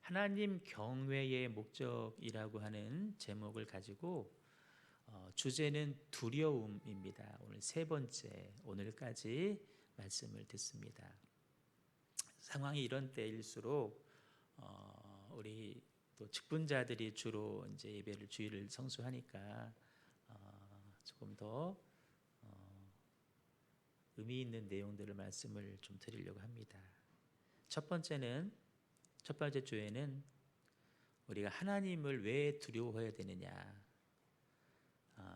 하나님 경외의 목적이라고 하는 제목을 가지고 주제는 두려움입니다. 오늘 세 번째, 오늘까지 말씀을 듣습니다. 상황이 이런 때일수록 우리 또 직분자들이 주로 이제 예배를 주일을 성수하니까 조금 더 의미 있는 내용들을 말씀을 좀 드리려고 합니다. 첫 번째 주에는 우리가 하나님을 왜 두려워해야 되느냐,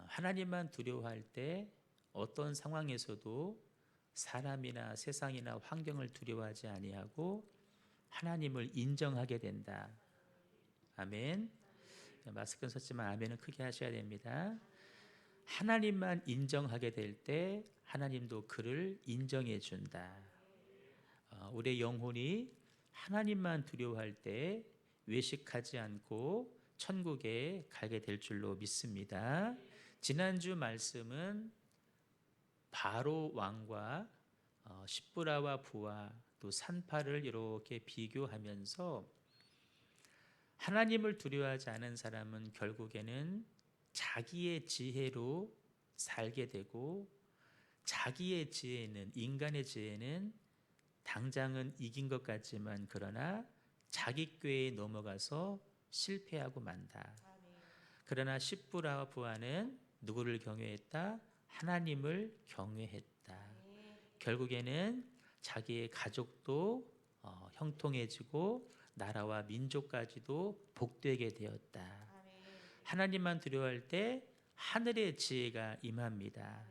하나님만 두려워할 때 어떤 상황에서도 사람이나 세상이나 환경을 두려워하지 아니하고 하나님을 인정하게 된다. 아멘. 마스크는 썼지만 아멘은 크게 하셔야 됩니다. 하나님만 인정하게 될 때 하나님도 그를 인정해 준다. 우리의 영혼이 하나님만 두려워할 때 외식하지 않고 천국에 가게 될 줄로 믿습니다. 지난주 말씀은 바로 왕과 십부라와 부와 또 산파를 이렇게 비교하면서 하나님을 두려워하지 않은 사람은 결국에는 자기의 지혜로 살게 되고, 자기의 지혜는, 인간의 지혜는 당장은 이긴 것 같지만 그러나 자기 꾀에 넘어가서 실패하고 만다. 그러나 십부라와 부하는 누구를 경외했다? 하나님을 경외했다. 결국에는 자기의 가족도 형통해지고 나라와 민족까지도 복되게 되었다. 하나님만 두려워할 때 하늘의 지혜가 임합니다.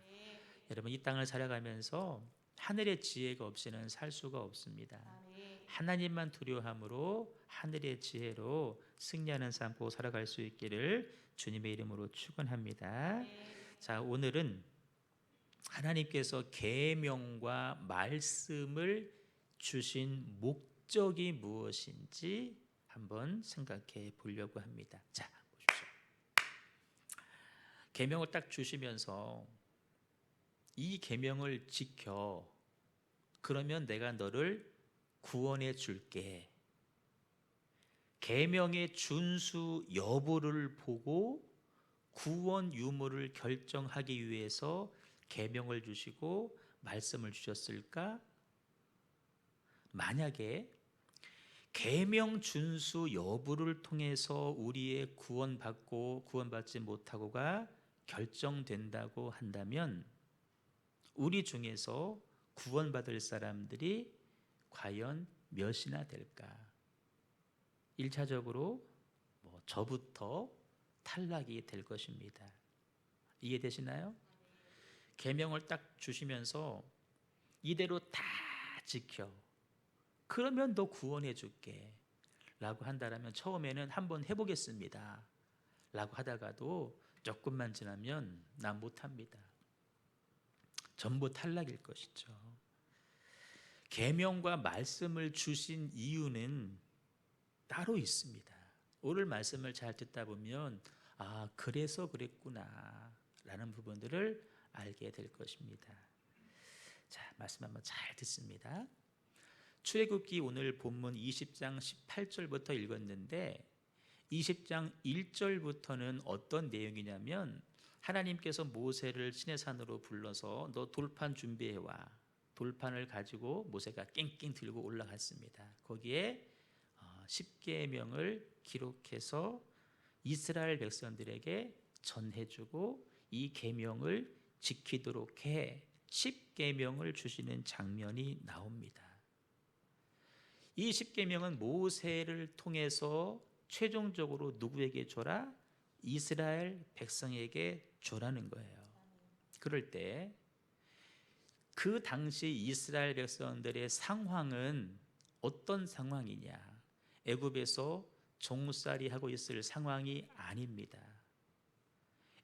여러분, 이 땅을 살아가면서 하늘의 지혜가 없이는 살 수가 없습니다. 하나님만 두려워함으로 하늘의 지혜로 승리하는 삶 보고 살아갈 수 있기를 주님의 이름으로 축원합니다. 자, 오늘은 하나님께서 계명과 말씀을 주신 목적이 무엇인지 한번 생각해 보려고 합니다. 자, 보십시오. 계명을 딱 주시면서 이 계명을 지켜, 그러면 내가 너를 구원해 줄게. 계명의 준수 여부를 보고 구원 유무를 결정하기 위해서 계명을 주시고 말씀을 주셨을까? 만약에 계명 준수 여부를 통해서 우리의 구원받고 구원받지 못하고가 결정된다고 한다면 우리 중에서 구원받을 사람들이 과연 몇이나 될까? 1차적으로 저부터 탈락이 될 것입니다. 이해되시나요? 계명을 딱 주시면서 이대로 다 지켜, 그러면 너 구원해 줄게 라고 한다면 처음에는 한번 해보겠습니다 라고 하다가도 조금만 지나면 난 못합니다. 전부 탈락일 것이죠. 계명과 말씀을 주신 이유는 따로 있습니다. 오늘 말씀을 잘 듣다 보면 그래서 그랬구나 라는 부분들을 알게 될 것입니다. 자, 말씀 한번 잘 듣습니다. 출애굽기 오늘 본문 20장 18절부터 읽었는데 20장 1절부터는 어떤 내용이냐면 하나님께서 모세를 시내산으로 불러서 너 돌판 준비해와. 돌판을 가지고 모세가 깽깽 들고 올라갔습니다. 거기에 10계명을 기록해서 이스라엘 백성들에게 전해주고 이 계명을 지키도록 해 10계명을 주시는 장면이 나옵니다. 이 10계명은 모세를 통해서 최종적으로 누구에게 줘라? 이스라엘 백성에게 줘라는 거예요. 그럴 때 그 당시 이스라엘 백성들의 상황은 어떤 상황이냐? 애굽에서 종살이 하고 있을 상황이 아닙니다.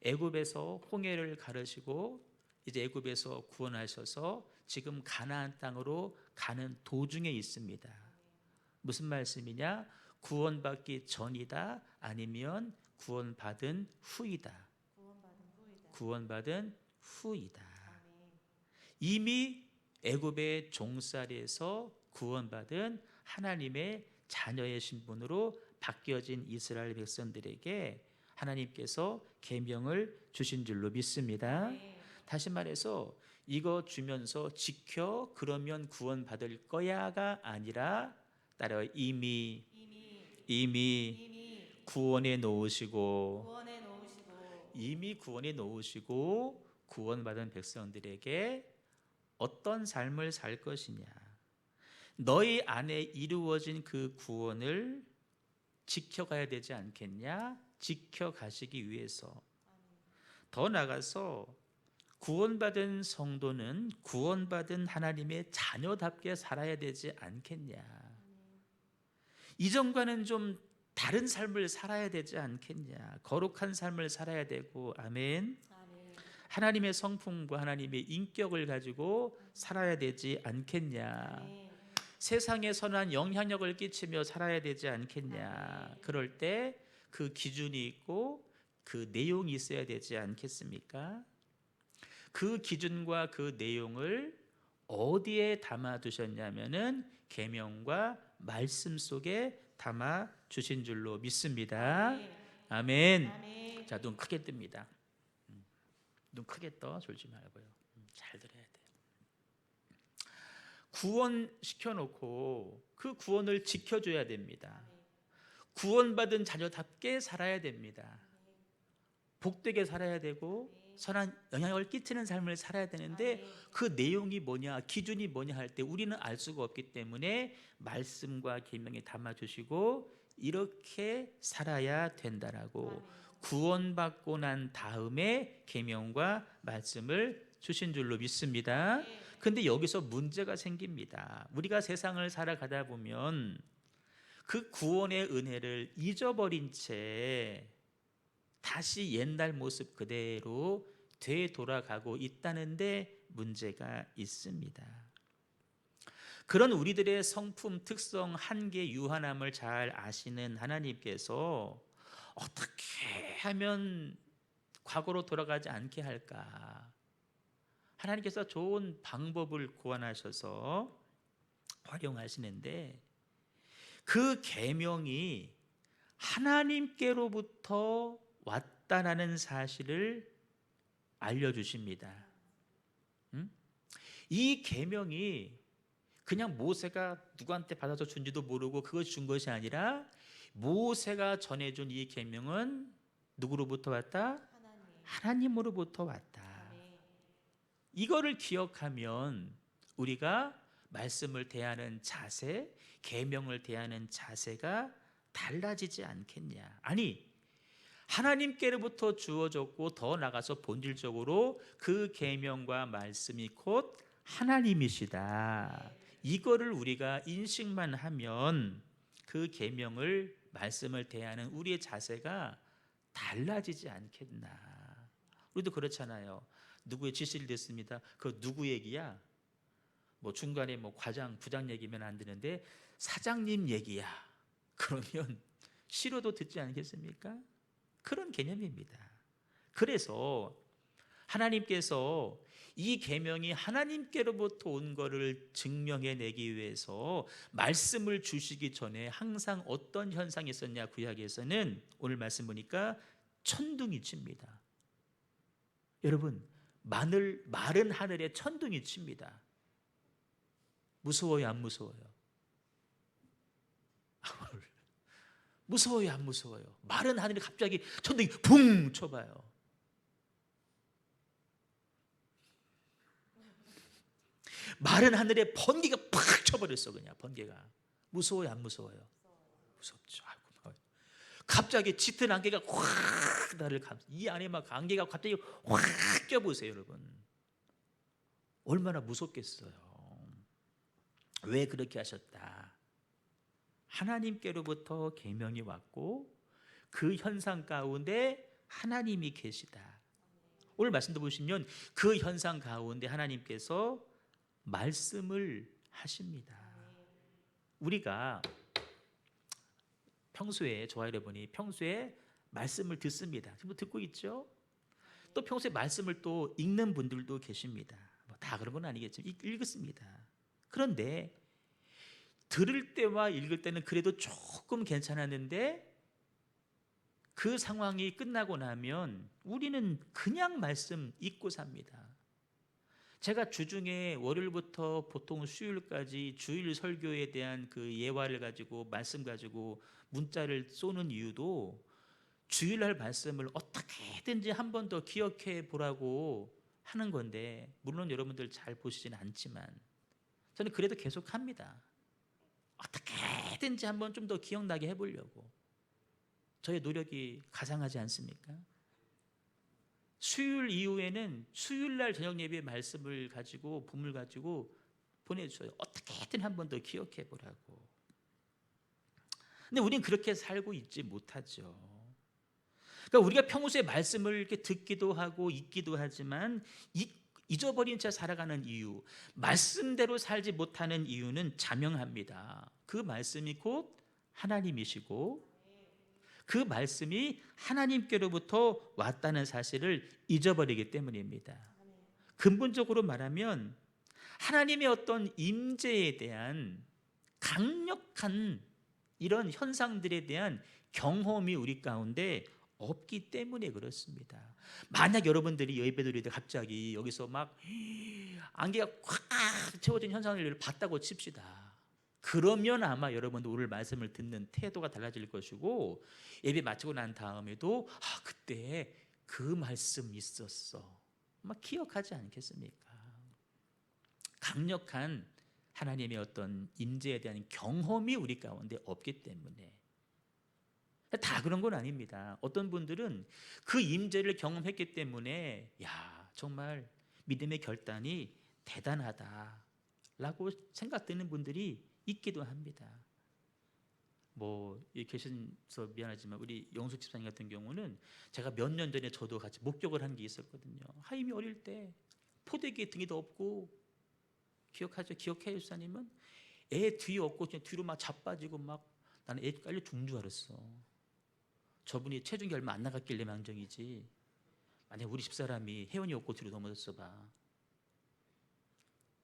애굽에서 홍해를 가르시고 이제 애굽에서 구원하셔서 지금 가나안 땅으로 가는 도중에 있습니다. 무슨 말씀이냐? 구원받기 전이다, 아니면 구원받은 후이다. 구원받은 후이다. 이미 애굽의 종살이에서 구원받은 하나님의 자녀의 신분으로 바뀌어진 이스라엘 백성들에게 하나님께서 계명을 주신 줄로 믿습니다. 다시 말해서 이거 주면서 지켜 그러면 구원받을 거야가 아니라 따라요. 이미 구원해 놓으시고 이미 구원해 놓으시고 구원받은 백성들에게 어떤 삶을 살 것이냐, 너희 안에 이루어진 그 구원을 지켜가야 되지 않겠냐? 지켜가시기 위해서. 더 나아가서 구원받은 성도는 구원받은 하나님의 자녀답게 살아야 되지 않겠냐? 이전과는 좀 다른 삶을 살아야 되지 않겠냐? 거룩한 삶을 살아야 되고, 아멘. 하나님의 성품과 하나님의 인격을 가지고 살아야 되지 않겠냐? 세상에 선한 영향력을 끼치며 살아야 되지 않겠냐? 그럴 때 그 기준이 있고 그 내용이 있어야 되지 않겠습니까? 그 기준과 그 내용을 어디에 담아 두셨냐면은 계명과 말씀 속에 담아 주신 줄로 믿습니다. 아멘. 자, 눈 크게 뜹니다. 눈 크게 떠. 졸지 말고요. 잘 들어야 돼요. 구원시켜 놓고 그 구원을 지켜줘야 됩니다. 구원받은 자녀답게 살아야 됩니다. 복되게 살아야 되고 선한 영향을 끼치는 삶을 살아야 되는데 그 내용이 뭐냐, 기준이 뭐냐 할 때 우리는 알 수가 없기 때문에 말씀과 계명에 담아주시고 이렇게 살아야 된다라고 구원받고 난 다음에 계명과 말씀을 주신 줄로 믿습니다. 근데 여기서 문제가 생깁니다. 우리가 되상을 살아가다 보면 그 구원의 은혜를 잊어버린 채 다시 옛날 모습 그대로 되돌아가고 있다는데 문제가 있습니다. 그런 우리들의 성품, 특성, 한계, 유한함을 잘 아시는 하나님께서 어떻게 하면 과거로 돌아가지 않게 할까? 하나님께서 좋은 방법을 고안하셔서 활용하시는데 그 계명이 하나님께로부터 왔다라는 사실을 알려주십니다. 이 계명이 그냥 모세가 누구한테 받아서 준지도 모르고 그것이 준 것이 아니라 모세가 전해준 이 계명은 누구로부터 왔다? 하나님으로부터 왔다. 이거를 기억하면 우리가 말씀을 대하는 자세, 계명을 대하는 자세가 달라지지 않겠냐? 아니, 하나님께로부터 주어졌고 더 나가서 본질적으로 그 계명과 말씀이 곧 하나님이시다. 이거를 우리가 인식만 하면 그 계명을 말씀을 대하는 우리의 자세가 달라지지 않겠나? 우리도 그렇잖아요. 누구의 지시를 듣습니다. 그 누구 얘기야? 뭐 중간에 뭐 과장, 부장 얘기면 안 되는데 사장님 얘기야. 그러면 싫어도 듣지 않겠습니까? 그런 개념입니다. 그래서 하나님께서 이 계명이 하나님께로부터 온 것을 증명해내기 위해서 말씀을 주시기 전에 항상 어떤 현상이 있었냐? 구약에서는 오늘 말씀 보니까 천둥이 칩니다. 여러분, 마른 하늘에 천둥이 칩니다. 무서워요, 안 무서워요? 무서워요, 안 무서워요? 마른 하늘에 갑자기 천둥이 붕 쳐봐요. 마른 하늘에 번개가 팍 쳐버렸어. 그냥 번개가. 무서워요, 안 무서워요? 무섭죠. 아이고, 갑자기 짙은 안개가 확 나를 이 안에 막 안개가 갑자기 확 껴보세요, 여러분. 얼마나 무섭겠어요. 왜 그렇게 하셨다? 하나님께로부터 계명이 왔고 그 현상 가운데 하나님이 계시다. 오늘 말씀도 보시면 그 현상 가운데 하나님께서 말씀을 하십니다. 우리가 평소에, 저와 여러분이 평소에 말씀을 듣습니다. 지금 듣고 있죠? 또 평소에 말씀을 또 읽는 분들도 계십니다. 다 그런 건 아니겠지만 읽습니다. 그런데 들을 때와 읽을 때는 그래도 조금 괜찮았는데 그 상황이 끝나고 나면 우리는 그냥 말씀 잊고 삽니다. 제가 주중에 월요일부터 보통 수요일까지 주일 설교에 대한 그 예화를 가지고 말씀 가지고 문자를 쏘는 이유도 주일날 말씀을 어떻게든지 한 번 더 기억해 보라고 하는 건데, 물론 여러분들 잘 보시지는 않지만 저는 그래도 계속 합니다. 어떻게든지 한 번 좀 더 기억나게 해보려고. 저의 노력이 가상하지 않습니까? 수요일 이후에는 수요일날 저녁 예배 말씀을 가지고 본문을 가지고 보내줘요. 어떻게든 한 번 더 기억해 보라고. 근데 우리는 그렇게 살고 있지 못하죠. 그러니까 우리가 평소에 말씀을 이렇게 듣기도 하고 읽기도 하지만 잊어버린 채 살아가는 이유, 말씀대로 살지 못하는 이유는 자명합니다. 그 말씀이 곧 하나님이시고 그 말씀이 하나님께로부터 왔다는 사실을 잊어버리기 때문입니다. 근본적으로 말하면 하나님의 어떤 임재에 대한 강력한 이런 현상들에 대한 경험이 우리 가운데 없기 때문에 그렇습니다. 만약 여러분들이 예배드릴 때 갑자기 여기서 막 안개가 꽉 채워진 현상을 봤다고 칩시다. 그러면 아마 여러분도 오늘 말씀을 듣는 태도가 달라질 것이고, 예배 마치고 난 다음에도 그때 그 말씀 있었어 막 기억하지 않겠습니까? 강력한 하나님의 어떤 임재에 대한 경험이 우리 가운데 없기 때문에. 다 그런 건 아닙니다. 어떤 분들은 그 임재를 경험했기 때문에 정말 믿음의 결단이 대단하다라고 생각되는 분들이 있기도 합니다. 여기 계셔서 미안하지만 우리 영숙 집사님 같은 경우는 제가 몇 년 전에 저도 같이 목격을 한 게 있었거든요. 하임이 어릴 때 포대기에 등이도 없고, 기억하죠? 기억해요, 집사님은? 애 뒤에 없고 그냥 뒤로 막 자빠지고 막 나는 애 깔려 죽는 줄 알았어. 저분이 체중이 얼마 안 나갔길래 망정이지, 만약 우리 집사람이 혜원이 없고 뒤로 넘어졌어 봐,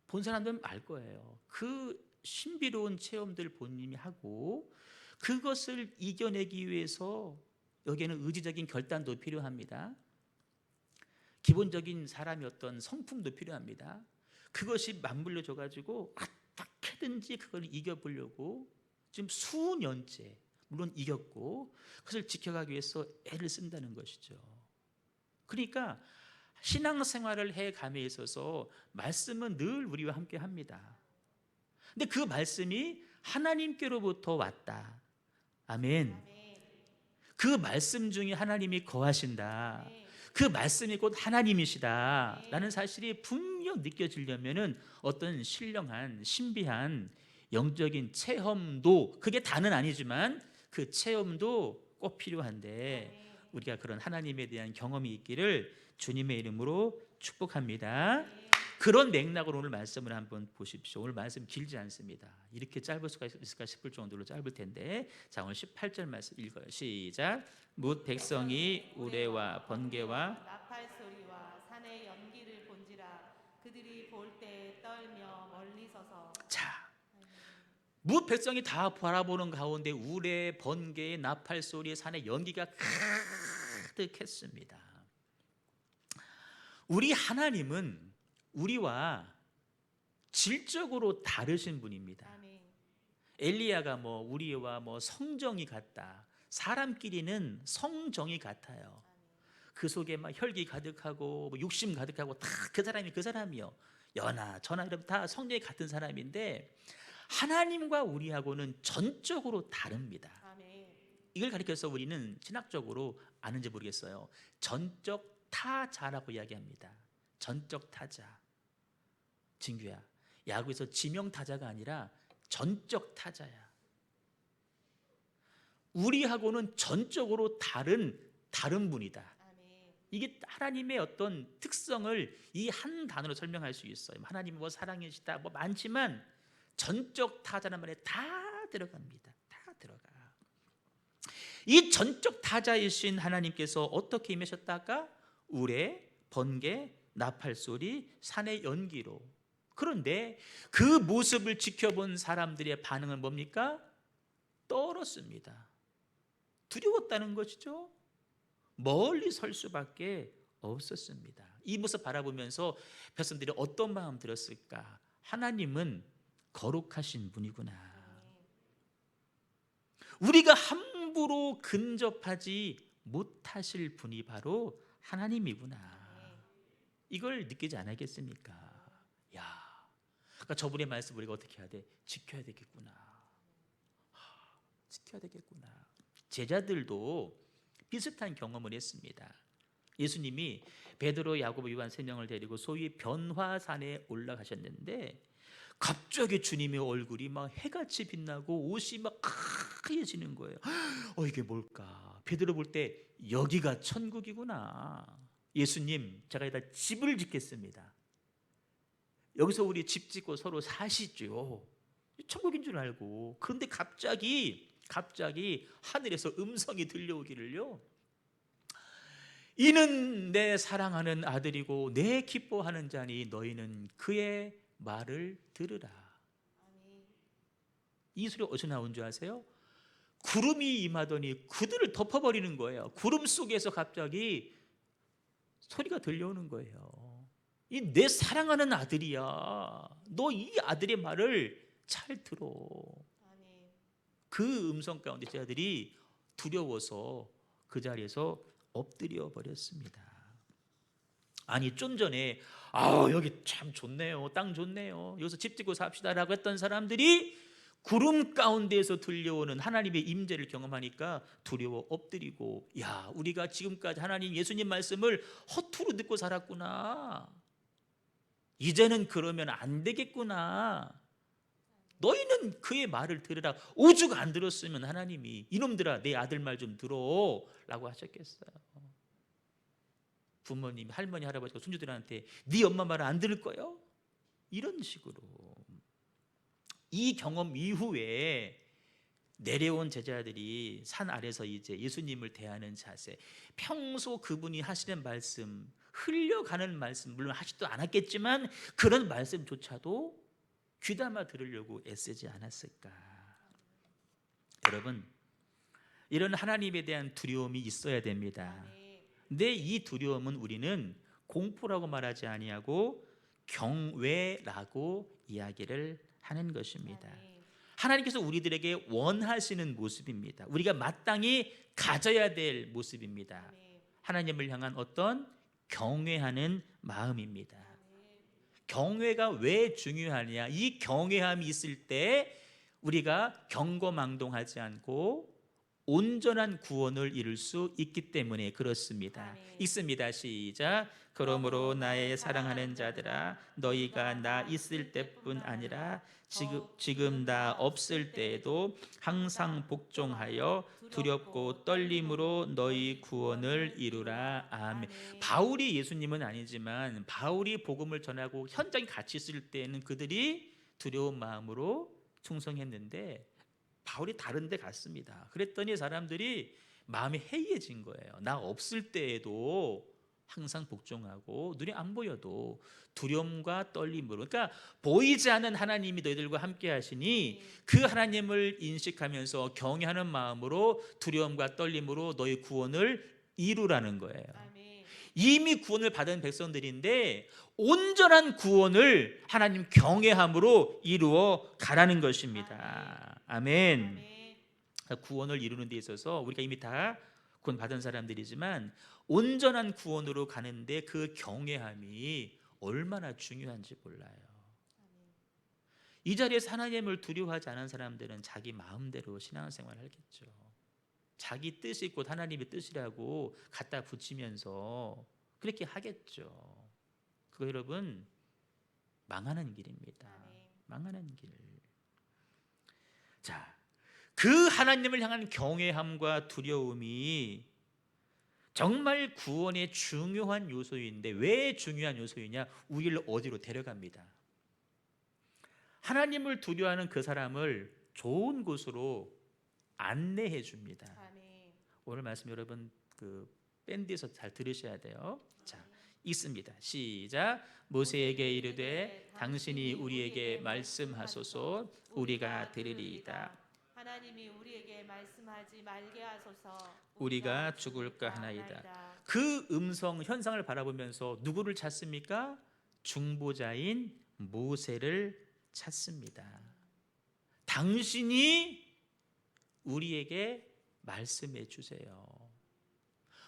본 사람들은 알 거예요. 그 신비로운 체험들 본인이 하고 그것을 이겨내기 위해서 여기에는 의지적인 결단도 필요합니다. 기본적인 사람의 어떤 성품도 필요합니다. 그것이 맞물려져 가지고 어떻게든지 그걸 이겨보려고 지금 수년째 물론 이겼고 그것을 지켜가기 위해서 애를 쓴다는 것이죠. 그러니까 신앙생활을 해감에 있어서 말씀은 늘 우리와 함께 합니다. 근데 그 말씀이 하나님께로부터 왔다. 아멘. 그 말씀 중에 하나님이 거하신다. 그 말씀이 곧 하나님이시다 라는 사실이 분명 느껴지려면 어떤 신령한 신비한 영적인 체험도, 그게 다는 아니지만 그 체험도 꼭 필요한데, 우리가 그런 하나님에 대한 경험이 있기를 주님의 이름으로 축복합니다. 그런 맥락으로 오늘 말씀을 한번 보십시오. 오늘 말씀 길지 않습니다. 이렇게 짧을 수가 있을까 싶을 정도로 짧을 텐데, 자, 오늘 18절 말씀 읽어요. 시작. 뭇 백성이 우레와 번개와 나팔 소리와 산의 연기를 본지라 그들이 볼 때 떨며 멀리 서서. 자, 뭇 백성이 다 바라보는 가운데 우레, 번개, 나팔 소리, 산의 연기가 가득했습니다. 우리 하나님은 우리와 질적으로 다르신 분입니다. 엘리야가 우리와 성정이 같다. 사람끼리는 성정이 같아요. 그 속에 막 혈기 가득하고 욕심 가득하고 다 그 사람이 그 사람이요. 연하 전하 이러면 다 성정이 같은 사람인데, 하나님과 우리하고는 전적으로 다릅니다. 이걸 가리켜서 우리는 신학적으로 아는지 모르겠어요. 전적 타자라고 이야기합니다. 전적 타자. 진규야, 야구에서 지명 타자가 아니라 전적 타자야. 우리하고는 전적으로 다른 분이다. 이게 하나님의 어떤 특성을 이 한 단어로 설명할 수 있어요. 하나님은 사랑이시다 많지만 전적 타자란 말에 다 들어갑니다. 다 들어가. 이 전적 타자이신 하나님께서 어떻게 임하셨다가 우레, 번개, 나팔 소리, 산의 연기로 그런데 그 모습을 지켜본 사람들의 반응은 뭡니까? 떨었습니다. 두려웠다는 것이죠. 멀리 설 수밖에 없었습니다. 이 모습 바라보면서 백성들이 어떤 마음 들었을까? 하나님은 거룩하신 분이구나. 우리가 함부로 근접하지 못하실 분이 바로 하나님이구나. 이걸 느끼지 않았겠습니까? 야, 그러니까 저분의 말씀 우리가 어떻게 해야 돼? 지켜야 되겠구나. 지켜야 되겠구나. 제자들도 비슷한 경험을 했습니다. 예수님이 베드로, 야고보, 요한 세 명을 데리고 소위 변화산에 올라가셨는데 갑자기 주님의 얼굴이 막 해같이 빛나고 옷이 막 하얘지는 거예요. 이게 뭘까? 베드로 볼 때 여기가 천국이구나. 예수님, 제가 여기다 집을 짓겠습니다. 여기서 우리 집 짓고 서로 사시죠. 천국인 줄 알고. 그런데 갑자기 하늘에서 음성이 들려오기를요. 이는 내 사랑하는 아들이고 내 기뻐하는 자니 너희는 그의 말을 들으라. 이 소리 어디서 나온 줄 아세요? 구름이 임하더니 그들을 덮어버리는 거예요. 구름 속에서 갑자기 소리가 들려오는 거예요. 이 내 사랑하는 아들이야. 너 이 아들의 말을 잘 들어. 그 음성 가운데 제자들이 두려워서 그 자리에서 엎드려 버렸습니다. 아니 좀 전에 여기 참 좋네요. 땅 좋네요. 여기서 집 짓고 삽시다라고 했던 사람들이 구름 가운데에서 들려오는 하나님의 임재를 경험하니까 두려워 엎드리고, 야, 우리가 지금까지 하나님 예수님 말씀을 허투루 듣고 살았구나. 이제는 그러면 안 되겠구나. 너희는 그의 말을 들으라. 오죽 안 들었으면 하나님이 이놈들아 내 아들 말 좀 들어 라고 하셨겠어요. 부모님, 할머니, 할아버지가 손주들한테 네 엄마 말을 안 들을 거요? 이런 식으로. 이 경험 이후에 내려온 제자들이 산 아래서 이제 예수님을 대하는 자세, 평소 그분이 하시는 말씀, 흘려가는 말씀, 물론 하지도 않았겠지만 그런 말씀조차도 귀담아 들으려고 애쓰지 않았을까. 여러분, 이런 하나님에 대한 두려움이 있어야 됩니다. 근데 이 두려움은 우리는 공포라고 말하지 아니하고 경외라고 이야기를 하는 것입니다. 하나님께서 우리들에게 원하시는 모습입니다. 우리가 마땅히 가져야 될 모습입니다. 하나님을 향한 어떤 경외하는 마음입니다. 경외가 왜 중요하냐? 이 경외함이 있을 때 우리가 경거망동하지 않고 온전한 구원을 이룰 수 있기 때문에 그렇습니다. 읽습니다. 시작. 그러므로 나의 사랑하는 자들아, 너희가 나 있을 때뿐 아니라 지금 나 없을 때에도 항상 복종하여 두렵고 떨림으로 너희 구원을 이루라. 아멘. 바울이 예수님은 아니지만 바울이 복음을 전하고 현장에 같이 있을 때는 그들이 두려운 마음으로 충성했는데 바울이 다른 데 갔습니다. 그랬더니 사람들이 마음이 해이해진 거예요. 나 없을 때에도 항상 복종하고 눈에 안 보여도 두려움과 떨림으로, 그러니까 보이지 않는 하나님이 너희들과 함께 하시니 그 하나님을 인식하면서 경외하는 마음으로 두려움과 떨림으로 너희 구원을 이루라는 거예요. 이미 구원을 받은 백성들인데 온전한 구원을 하나님 경외함으로 이루어 가라는 것입니다. 아멘. 구원을 이루는 데 있어서 우리가 이미 다 구원 받은 사람들이지만 온전한 구원으로 가는데 그 경외함이 얼마나 중요한지 몰라요. 이 자리에서 하나님을 두려워하지 않은 사람들은 자기 마음대로 신앙생활을 하겠죠. 자기 뜻이 곧 하나님의 뜻이라고 갖다 붙이면서 그렇게 하겠죠. 그거 여러분 망하는 길입니다. 망하는 길. 자, 그 하나님을 향한 경외함과 두려움이 정말 구원의 중요한 요소인데 왜 중요한 요소이냐? 우리를 어디로 데려갑니다. 하나님을 두려워하는 그 사람을 좋은 곳으로 안내해 줍니다. 오늘 말씀 여러분 그 밴드에서 잘 들으셔야 돼요. 자, 읽습니다. 시작. 모세에게 이르되 당신이 우리에게 말씀하소서 우리가 들으리이다. 하나님이 우리에게 말씀하지 말게 하소서 우리가 죽을까 하나이다. 그 음성 현상을 바라보면서 누구를 찾습니까? 중보자인 모세를 찾습니다. 당신이 우리에게 말씀해 주세요.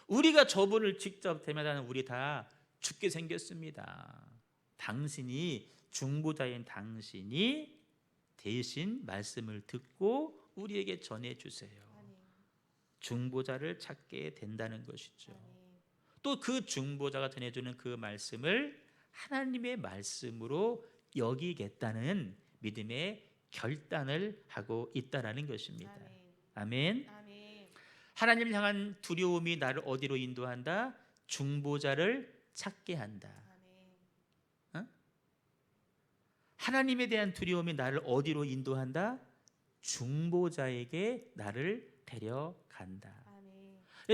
우리가 저분을 직접 대면하는 우리 다 죽게 생겼습니다. 당신이 중보자인 당신이 대신 말씀을 듣고 우리에게 전해 주세요. 중보자를 찾게 된다는 것이죠. 또 그 중보자가 전해주는 그 말씀을 하나님의 말씀으로 여기겠다는 믿음의 결단을 하고 있다라는 것입니다. 아멘. 하나님을 향한 두려움이 나를 어디로 인도한다? 중보자를 찾게 한다. 하나님에 대한 두려움이 나를 어디로 인도한다? 중보자에게 나를 데려간다.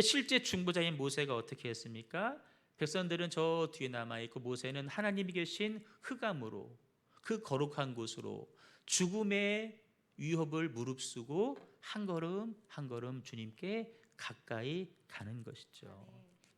실제 중보자인 모세가 어떻게 했습니까? 백성들은 저 뒤에 남아있고 모세는 하나님이 계신 흑암으로 그 거룩한 곳으로 죽음의 위협을 무릅쓰고 한 걸음 한 걸음 주님께 가까이 가는 것이죠.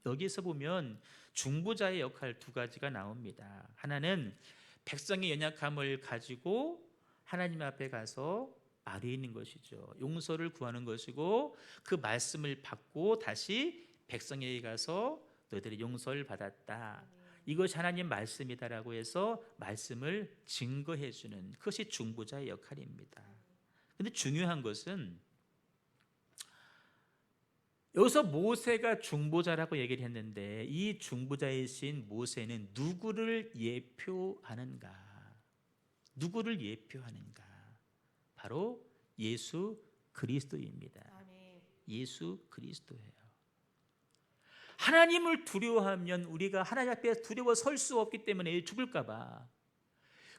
여기에서 보면 중보자의 역할 두 가지가 나옵니다. 하나는 백성의 연약함을 가지고 하나님 앞에 가서 아뢰는 것이죠. 용서를 구하는 것이고 그 말씀을 받고 다시 백성에게 가서 너희들이 용서를 받았다. 이것이 하나님 말씀이다라고 해서 말씀을 증거해 주는 그것이 중보자의 역할입니다. 그런데 중요한 것은 여기서 모세가 중보자라고 얘기를 했는데 이 중보자이신 모세는 누구를 예표하는가? 누구를 예표하는가? 바로 예수 그리스도입니다. 예수 그리스도예요. 하나님을 두려워하면 우리가 하나님 앞에 두려워 설 수 없기 때문에 죽을까 봐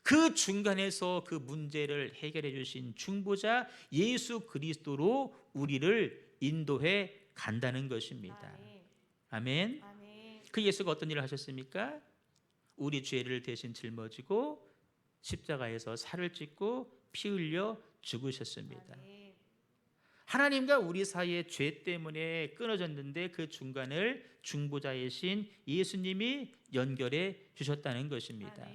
그 중간에서 그 문제를 해결해 주신 중보자 예수 그리스도로 우리를 인도해 간다는 것입니다. 아멘. 그 예수가 어떤 일을 하셨습니까? 우리 죄를 대신 짊어지고 십자가에서 살을 찢고 피 흘려 죽으셨습니다. 하나님과 우리 사이의 죄 때문에 끊어졌는데 그 중간을 중보자이신 예수님이 연결해 주셨다는 것입니다.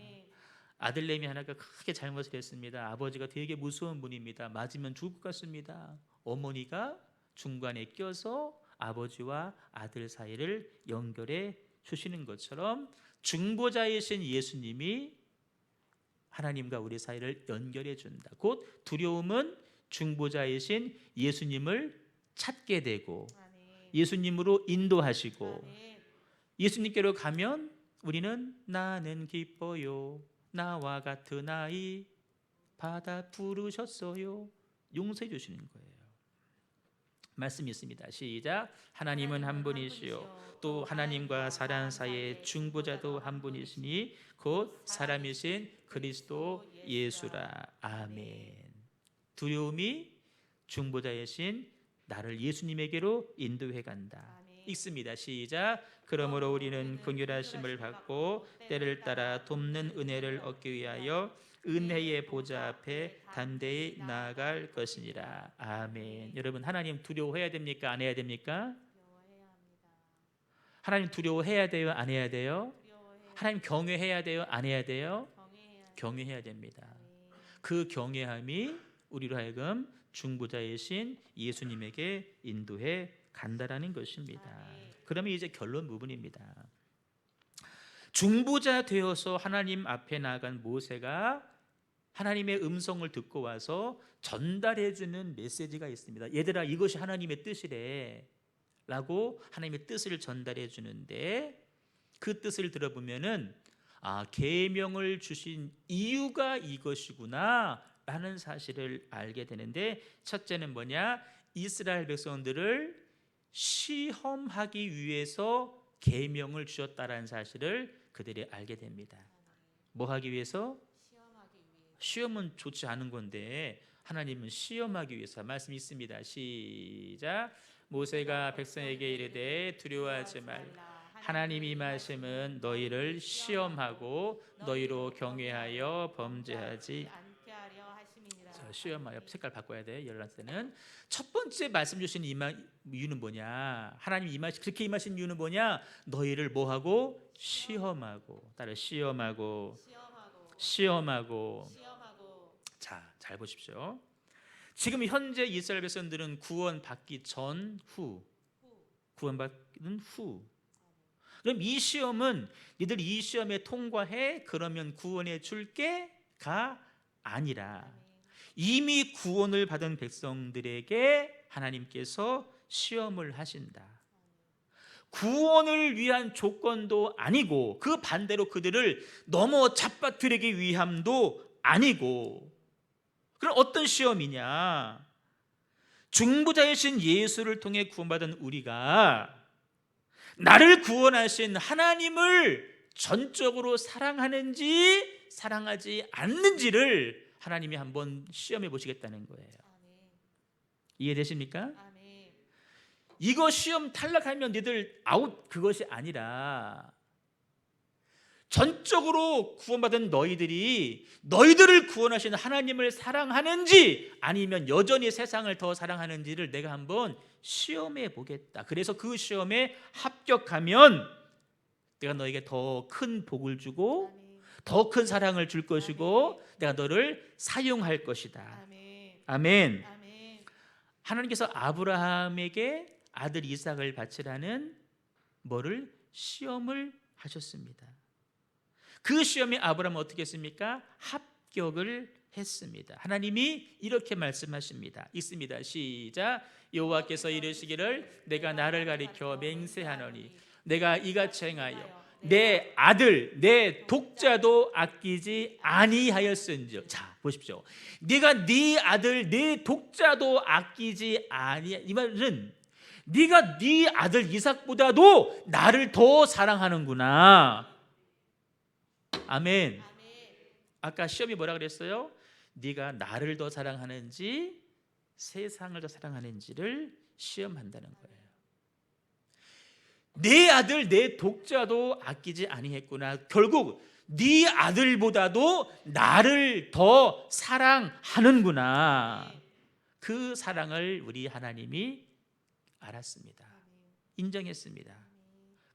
아들내미 하나가 크게 잘못을 했습니다. 아버지가 되게 무서운 분입니다. 맞으면 죽을 것 같습니다. 어머니가 중간에 껴서 아버지와 아들 사이를 연결해 주시는 것처럼 중보자이신 예수님이 하나님과 우리 사이를 연결해 준다. 곧 두려움은 중보자이신 예수님을 찾게 되고 예수님으로 인도하시고 예수님께로 가면 우리는 나는 기뻐요. 나와 같은 아이 받아 부르셨어요. 용서해 주시는 거예요. 말씀이 있습니다. 시작. 하나님은 한 분이시요 또 하나님과 사람 사이의 중보자도 한 분이시니 곧 사람이신 그리스도 예수라. 아멘. 두려움이 중보자이신 나를 예수님에게로 인도해 간다. 읽습니다. 시작. 그러므로 우리는 긍휼하심을 받고 때를 따라 돕는 은혜를 얻기 위하여 은혜의 보좌 앞에 담대히 나아갈 것이니라. 아멘. 여러분, 하나님 두려워해야 됩니까? 안 해야 됩니까? 하나님 두려워해야 돼요? 안 해야 돼요? 하나님 경외해야 돼요? 안 해야 돼요? 경외해야 됩니다. 그 경외함이 우리로 하여금 중보자이신 예수님에게 인도해 간다라는 것입니다. 그러면 이제 결론 부분입니다. 중보자 되어서 하나님 앞에 나아간 모세가 하나님의 음성을 듣고 와서 전달해 주는 메시지가 있습니다. 얘들아, 이것이 하나님의 뜻이래 라고 하나님의 뜻을 전달해 주는데 그 뜻을 들어보면은 계명을 주신 이유가 이것이구나 라는 사실을 알게 되는데, 첫째는 뭐냐? 이스라엘 백성들을 시험하기 위해서 계명을 주셨다라는 사실을 그들이 알게 됩니다. 뭐 하기 위해서? 시험은 좋지 않은 건데 하나님은 시험하기 위해서. 말씀이 있습니다. 시작. 모세가 백성에게 이르되 두려워하지 말라. 하나님이 임하심은 너희를 시험하고 너희로 경외하여 범죄하지 않게 하려 하심이니라. 시험하여 색깔 바꿔야 돼. 열날 때는 첫 번째 말씀 주신 이유는 뭐냐? 하나님 그렇게 임하신 이유는 뭐냐? 너희를 뭐하고 시험하고 따라 시험하고. 자, 잘 보십시오. 지금 현재 이스라엘 백성들은 구원받기 전후, 구원받는 후. 그럼 이 시험은 너희들 이 시험에 통과해 그러면 구원해 줄게가 아니라 이미 구원을 받은 백성들에게 하나님께서 시험을 하신다. 구원을 위한 조건도 아니고 그 반대로 그들을 넘어 잡아뜨리기 위함도 아니고, 그럼 어떤 시험이냐? 중보자이신 예수를 통해 구원받은 우리가 나를 구원하신 하나님을 전적으로 사랑하는지 사랑하지 않는지를 하나님이 한번 시험해 보시겠다는 거예요. 이해되십니까? 이거 시험 탈락하면 너희들 아웃, 그것이 아니라 전적으로 구원받은 너희들을 구원하신 하나님을 사랑하는지 아니면 여전히 세상을 더 사랑하는지를 내가 한번 시험해 보겠다. 그래서 그 시험에 합격하면 내가 너에게 더 큰 복을 주고 더 큰 사랑을 줄 것이고 내가 너를 사용할 것이다. 아멘. 하나님께서 아브라함에게 아들 이삭을 바치라는 뭐를? 시험을 하셨습니다. 그 시험에 아브라함은 어떻게 했습니까? 합격을 했습니다. 하나님이 이렇게 말씀하십니다. 읽습니다. 시작. 여호와께서 이르시기를 내가 나를 가리켜 맹세하노니 내가 이같이 행하여 내 아들 내 독자도 아끼지 아니하였은즉. 자, 보십시오. 네가 네 아들 내 독자도 아끼지 아니, 이 말은 네가 네 아들 이삭보다도 나를 더 사랑하는구나. 아멘. 아까 시험이 뭐라 그랬어요? 네가 나를 더 사랑하는지 세상을 더 사랑하는지를 시험한다는 거예요. 내 아들 내 독자도 아끼지 아니했구나. 결국 네 아들보다도 나를 더 사랑하는구나. 그 사랑을 우리 하나님이 알았습니다. 인정했습니다.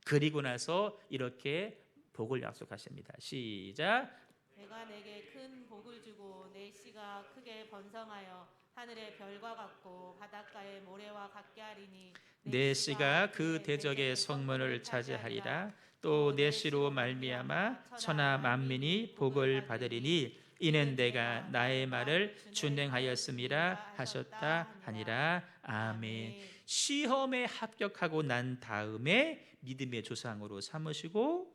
그리고 나서 이렇게 복을 약속하십니다. 시작. 내가 내게 큰 복을 주고 내 씨가 크게 번성하여 하늘의 별과 같고 바닷가의 모래와 같게 하리니 내 씨가 그 대적의 성문을 차지하리라. 또 내 씨로 말미암아 천하 만민이 복을 받으리니 이는 내가 나의 말을 준행하였음이라 하셨다 하니라. 아멘. 시험에 합격하고 난 다음에 믿음의 조상으로 삼으시고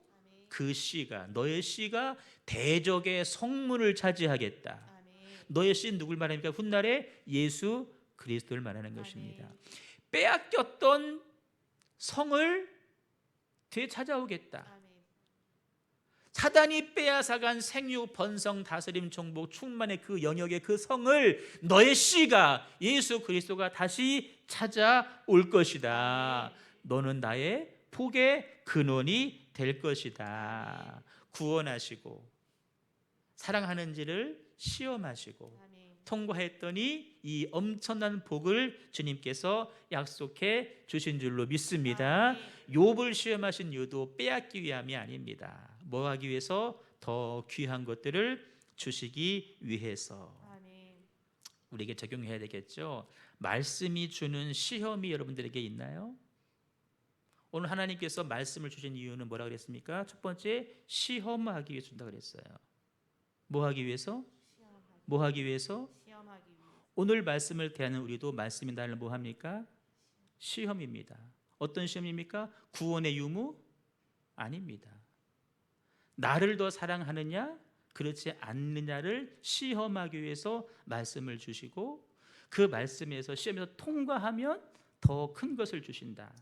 그 씨가 너의 씨가 대적의 성문을 차지하겠다. 너의 씨는 누굴 말합니까? 훗날에 예수 그리스도를 말하는 것입니다. 빼앗겼던 성을 되찾아오겠다. 사단이 빼앗아간 생육, 번성, 다스림, 정복, 충만의 그 영역의 그 성을 너의 씨가 예수 그리스도가 다시 찾아올 것이다. 너는 나의 복의 근원이 될 것이다. 구원하시고 사랑하는지를 시험하시고 통과했더니 이 엄청난 복을 주님께서 약속해 주신 줄로 믿습니다. 욥을 시험하신 이유도 빼앗기 위함이 아닙니다. 뭐 하기 위해서? 더 귀한 것들을 주시기 위해서. 우리에게 적용해야 되겠죠. 말씀이 주는 시험이 여러분들에게 있나요? 오늘 하나님께서 말씀을 주신 이유는 뭐라고 그랬습니까? 첫 번째, 시험하기 위해서 준다고 그랬어요. 뭐 하기 위해서? 뭐 하기 위해서? 오늘 말씀을 대하는 우리도 말씀이 나를 뭐 합니까? 시험입니다. 어떤 시험입니까? 구원의 유무? 아닙니다. 나를 더 사랑하느냐? 그렇지 않느냐를 시험하기 위해서 말씀을 주시고 그 말씀에서 시험에서 통과하면 더 큰 것을 주신다.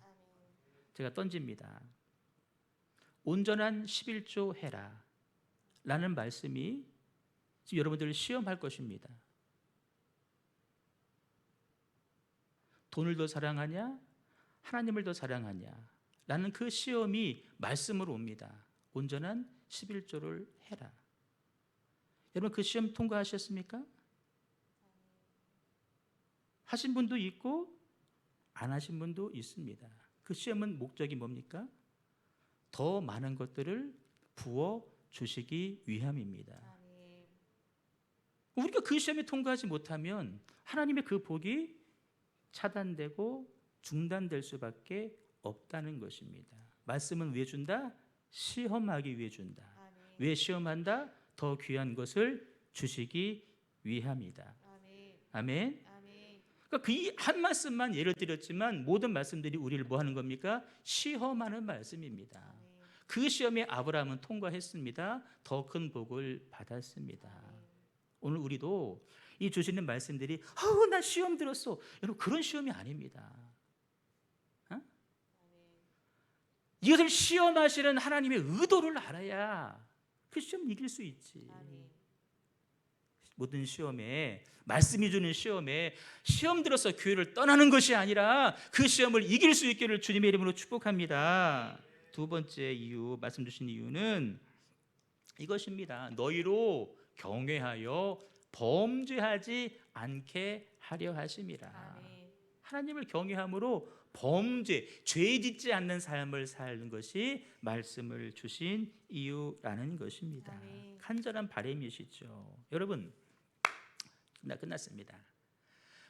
제가 던집니다. 온전한 11조 해라 라는 말씀이 지금 여러분들을 시험할 것입니다. 돈을 더 사랑하냐? 하나님을 더 사랑하냐? 라는 그 시험이 말씀으로 옵니다. 온전한 11조를 해라. 여러분 그 시험 통과하셨습니까? 하신 분도 있고 안 하신 분도 있습니다. 그 시험은 목적이 뭡니까? 더 많은 것들을 부어 주시기 위함입니다. 아멘. 우리가 그 시험에 통과하지 못하면 하나님의 그 복이 차단되고 중단될 수밖에 없다는 것입니다. 말씀은 왜 준다? 시험하기 위해 준다. 아멘. 왜 시험한다? 더 귀한 것을 주시기 위함이다. 아멘. 아멘. 아멘. 그러니까 그 한 말씀만 예를 들었지만 모든 말씀들이 우리를 뭐 하는 겁니까? 시험하는 말씀입니다. 아멘. 그 시험에 아브라함은 통과했습니다. 더 큰 복을 받았습니다. 아멘. 오늘 우리도 이 주시는 말씀들이 나 시험 들었어. 여러분 그런 시험이 아닙니다. 아멘. 이것을 시험하시는 하나님의 의도를 알아야 그 시험 이길 수 있지. 아멘. 모든 시험에 말씀이 주는 시험에 시험 들어서 교회를 떠나는 것이 아니라 그 시험을 이길 수 있기를 주님의 이름으로 축복합니다. 두 번째 이유, 말씀 주신 이유는 이것입니다. 너희로 경외하여 범죄하지 않게 하려 하심이라. 아멘. 하나님을 경외함으로 범죄, 죄 짓지 않는 삶을 사는 것이 말씀을 주신 이유라는 것입니다. 아멘. 간절한 바람이시죠. 여러분, 끝났습니다.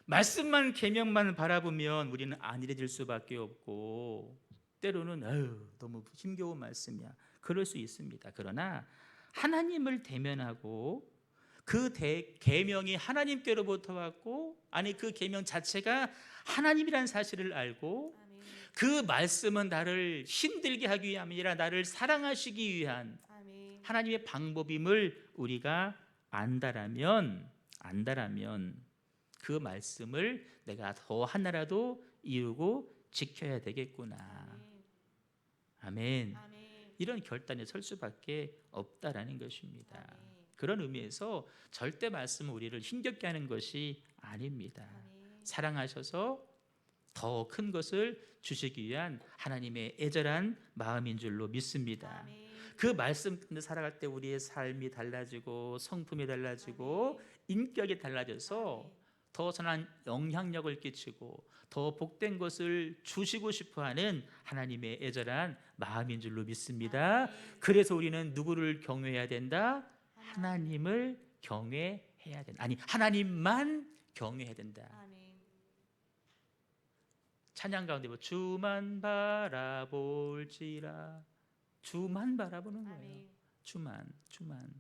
말씀만 계명만 바라보면 우리는 안일해질 수밖에 없고 때로는 너무 힘겨운 말씀이야. 그럴 수 있습니다. 그러나 하나님을 대면하고 그 계명이 하나님께로부터 왔고 그 계명 자체가 하나님이라는 사실을 알고 아멘. 그 말씀은 나를 힘들게 하기 위함이 아니라 나를 사랑하시기 위한 아멘. 하나님의 방법임을 우리가 안다라면 그 말씀을 내가 더 하나라도 이루고 지켜야 되겠구나. 아멘. 아멘. 이런 결단에 설 수밖에 없다라는 것입니다. 아멘. 그런 의미에서 절대 말씀은 우리를 힘겹게 하는 것이 아닙니다. 아멘. 사랑하셔서 더 큰 것을 주시기 위한 하나님의 애절한 마음인 줄로 믿습니다. 아멘. 그 말씀 가운데 살아갈 때 우리의 삶이 달라지고 성품이 달라지고 인격이 달라져서 더 선한 영향력을 끼치고 더 복된 것을 주시고 싶어하는 하나님의 애절한 마음인 줄로 믿습니다. 그래서 우리는 누구를 경외해야 된다? 하나님을 경외해야 된다. 하나님만 경외해야 된다. 아멘. 찬양 가운데 주만 바라볼지라. 주만 바라보는 거예요. 아멘. 주만.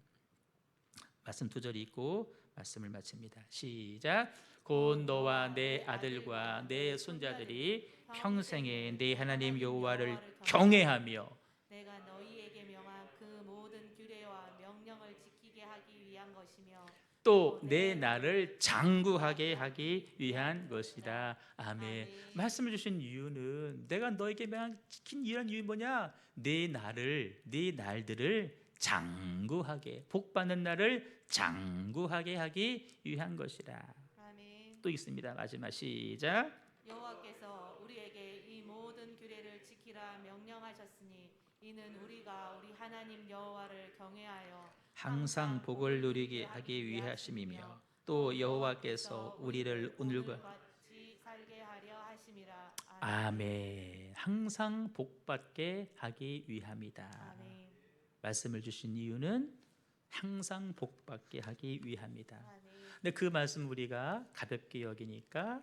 말씀 두 절이 있고 말씀을 마칩니다. 시작. 곧 너와 내 아들과 내 손자들이 평생에 내 하나님 여호와를 경외하며 내가 너희에게 명한 그 모든 규례와 명령을 지키게 하기 위한 것이며 또 내 나를 장구하게 하기 위한 것이다. 아멘. 말씀을 주신 이유는 내가 너에게 지킨 이런 이유 뭐냐? 내 날들을 장구하게, 복받는 날을 장구하게 하기 위한 것이라. 아멘. 또 있습니다. 마지막 시작. 여호와께서 우리에게 이 모든 규례를 지키라 명령하셨으니 이는 우리가 우리 하나님 여호와를 경외하여 항상 복을 누리게 하기 위하심이며 또 여호와께서 우리를 오늘과 같이 살게 하려 하심이라. 아멘. 항상 복받게 하기 위함이다. 아멘. 말씀을 주신 이유는 항상 복받게 하기 위함이다. 아멘. 근데 그 말씀 우리가 가볍게 여기니까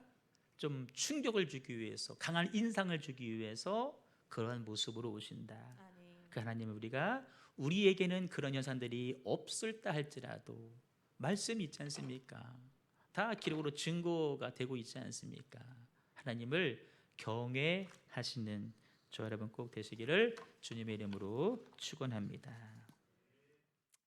좀 충격을 주기 위해서, 강한 인상을 주기 위해서 그러한 모습으로 오신다. 아멘. 그 하나님은 우리에게는 그런 현상들이 없을다 할지라도 말씀이 있지 않습니까? 다 기록으로 증거가 되고 있지 않습니까? 하나님을 경외하시는 저 여러분 꼭 되시기를 주님의 이름으로 축원합니다.